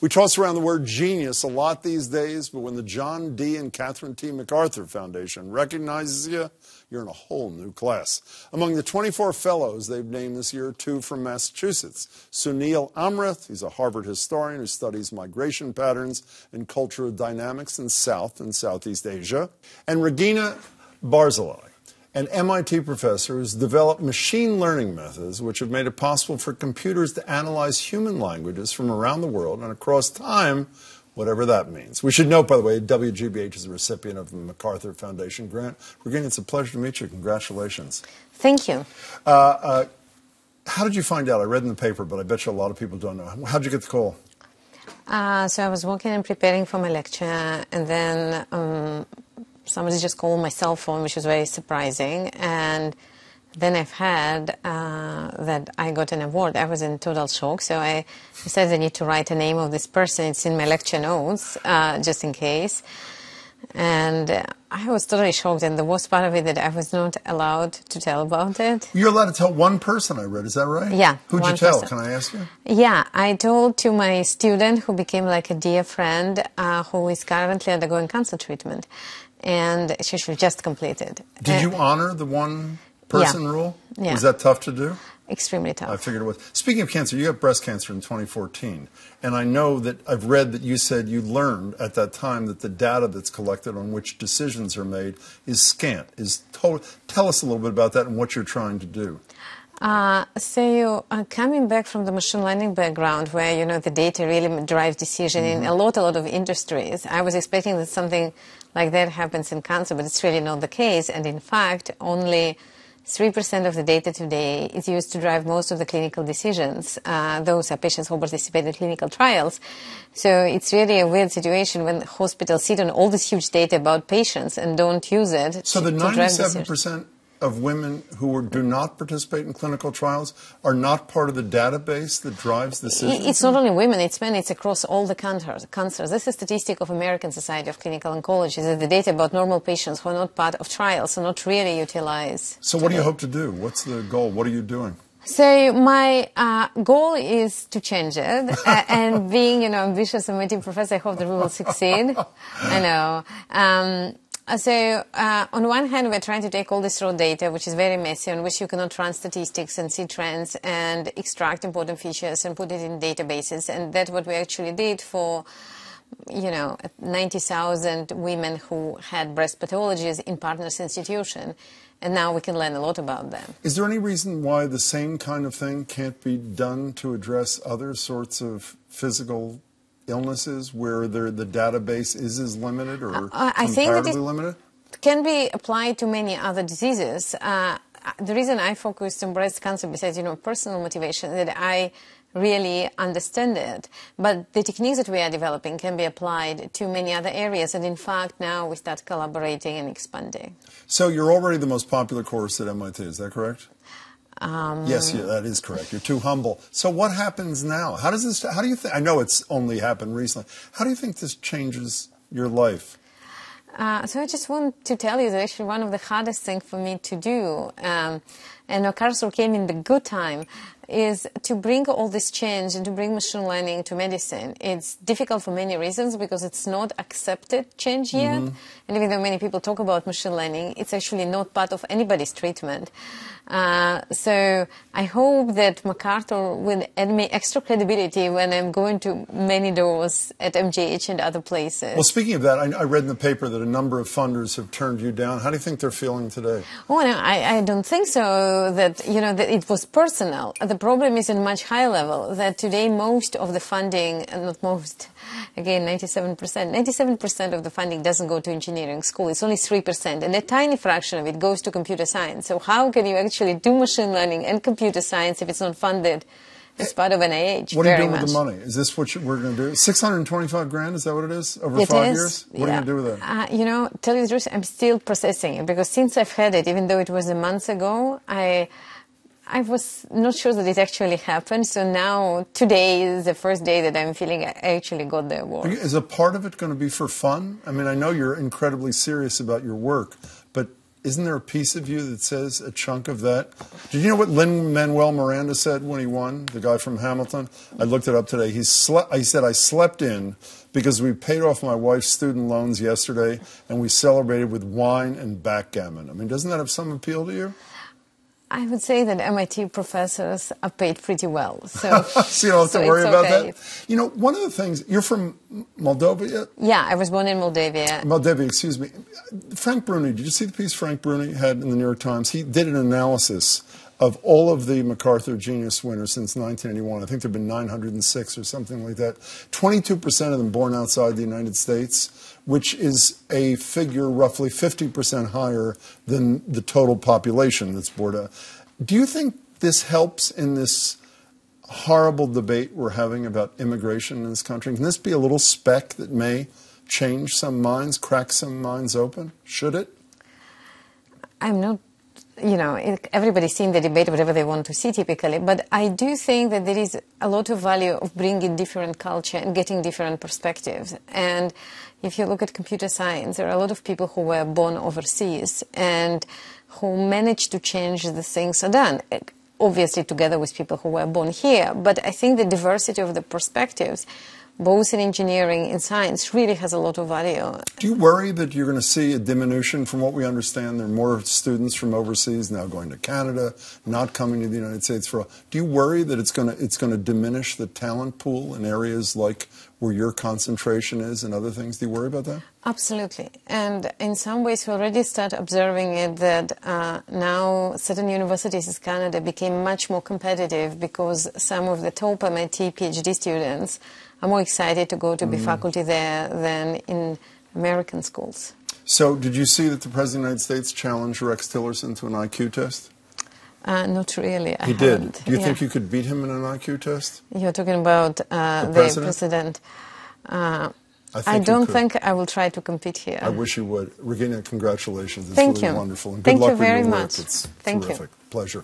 We toss around the word genius a lot these days, but when the John D. and Catherine T. MacArthur Foundation recognizes you, you're in a whole new class. Among the 24 fellows they've named this year, 2 from Massachusetts. Sunil Amrith, he's a Harvard historian who studies migration patterns and cultural dynamics in South and Southeast Asia. And Regina Barzilay, an MIT professor who's developed machine learning methods which have made it possible for computers to analyze human languages from around the world and across time, whatever that means. We should note, by the way, WGBH is a recipient of the MacArthur Foundation grant. Regina, it's a pleasure to meet you. Congratulations. Thank you. How did you find out? I read in the paper, but I bet you a lot of people don't know. How did you get the call? So I was working and preparing for my lecture, and then somebody just called my cell phone, which was very surprising. And then I've had that I got an award. I was in total shock. So I decided I need to write the name of this person. It's in my lecture notes, just in case. And I was totally shocked. And the worst part of it that I was not allowed to tell about it. You're allowed to tell one person, I read. Is that right? Yeah. Who'd you tell? Can I ask you? Yeah. I told to my student who became like a dear friend who is currently undergoing cancer treatment. And she just completed. Did you honor the one person rule? Yeah. Was that tough to do? Extremely tough. I figured it was. Speaking of cancer, you got breast cancer in 2014. And I know that I've read that you said you learned at that time that the data that's collected on which decisions are made is scant. Tell us a little bit about that and what you're trying to do. Coming back from the machine learning background where, you know, the data really drives decision in a lot of industries, I was expecting that something like that happens in cancer, but it's really not the case. And in fact, only 3% of the data today is used to drive most of the clinical decisions. Those are patients who participate in clinical trials. So it's really a weird situation when hospitals sit on all this huge data about patients and don't use it. So the 97% of women who do not participate in clinical trials are not part of the database that drives decisions? It's not only women, it's men, it's across all the cancers. This is a statistic of American Society of Clinical Oncology, that the data about normal patients who are not part of trials are not really utilized. So what do you hope to do? What's the goal? What are you doing? So my goal is to change it, and being, ambitious and witty professor, I hope that we will succeed. I know. On one hand, we're trying to take all this raw data, which is very messy, on which you cannot run statistics and see trends and extract important features and put it in databases. And that's what we actually did for, 90,000 women who had breast pathologies in Partners Institution. And now we can learn a lot about them. Is there any reason why the same kind of thing can't be done to address other sorts of physical illnesses where the database is as limited or comparatively limited? It can be applied to many other diseases. The reason I focused on breast cancer, besides personal motivation, that I really understand it. But the techniques that we are developing can be applied to many other areas. And in fact, now we start collaborating and expanding. So you're already the most popular course at MIT, is that correct? Yes, that is correct. You're too humble. So what happens now? How do you think, I know it's only happened recently. How do you think this changes your life? So I just want to tell you that actually one of the hardest things for me to do, and MacArthur came in the good time, is to bring all this change and to bring machine learning to medicine. It's difficult for many reasons because it's not accepted change yet. And even though many people talk about machine learning, it's actually not part of anybody's treatment. So I hope that MacArthur will add me extra credibility when I'm going to many doors at MGH and other places. Well, speaking of that, I read in the paper that a number of funders have turned you down. How do you think they're feeling today? Oh, no, I don't think so that, that it was personal. The problem is in a much higher level, that today most of the funding, not most, again, 97% of the funding doesn't go to engineering school. It's only 3%, and a tiny fraction of it goes to computer science. So how can you actually do machine learning and computer science if it's not funded as part of NIH? What are you doing with the money? Is this what we're going to do? 625 grand, is that what it is? Over 5 years? What are you going to do with that? Tell you the truth, I'm still processing it, because since I've had it, even though it was a month ago, I was not sure that it actually happened. So now, today is the first day that I'm feeling I actually got the award. Is a part of it going to be for fun? I mean, I know you're incredibly serious about your work, but isn't there a piece of you that says a chunk of that? Did you know what Lin-Manuel Miranda said when he won, the guy from Hamilton? I looked it up today. He said, I slept in because we paid off my wife's student loans yesterday, and we celebrated with wine and backgammon. I mean, doesn't that have some appeal to you? I would say that MIT professors are paid pretty well. So, so you don't have to worry about that? You know, one of the things, you're from Moldova? Yeah, I was born in Moldavia. Moldavia, excuse me. Frank Bruni, did you see the piece Frank Bruni had in the New York Times? He did an analysis of all of the MacArthur Genius winners since 1981. I think there have been 906 or something like that. 22% of them born outside the United States, which is a figure roughly 50% higher than the total population that's born out. Do you think this helps in this horrible debate we're having about immigration in this country? Can this be a little speck that may change some minds, crack some minds open? Should it? I'm not, you know, everybody's seeing the debate, whatever they want to see typically, but I do think that there is a lot of value of bringing different culture and getting different perspectives. And if you look at computer science, there are a lot of people who were born overseas and who managed to change the things are done, obviously together with people who were born here. But I think the diversity of the perspectives, both in engineering and science, really has a lot of value. Do you worry that you're going to see a diminution? From what we understand, there are more students from overseas now going to Canada, not coming to the United States for all. Do you worry that it's going to diminish the talent pool in areas like where your concentration is and other things? Do you worry about that? Absolutely. And in some ways, we already start observing it that now certain universities in Canada became much more competitive because some of the top MIT PhD students are more excited to go to be faculty there than in American schools. So did you see that the President of the United States challenged Rex Tillerson to an IQ test? Not really. He did. Do you think you could beat him in an IQ test? You're talking about the president? I don't think I will try to compete here. I wish you would. Regina, congratulations. It's Thank really you. wonderful. And Thank good luck you very with your work. much. It's Thank terrific. You. Pleasure.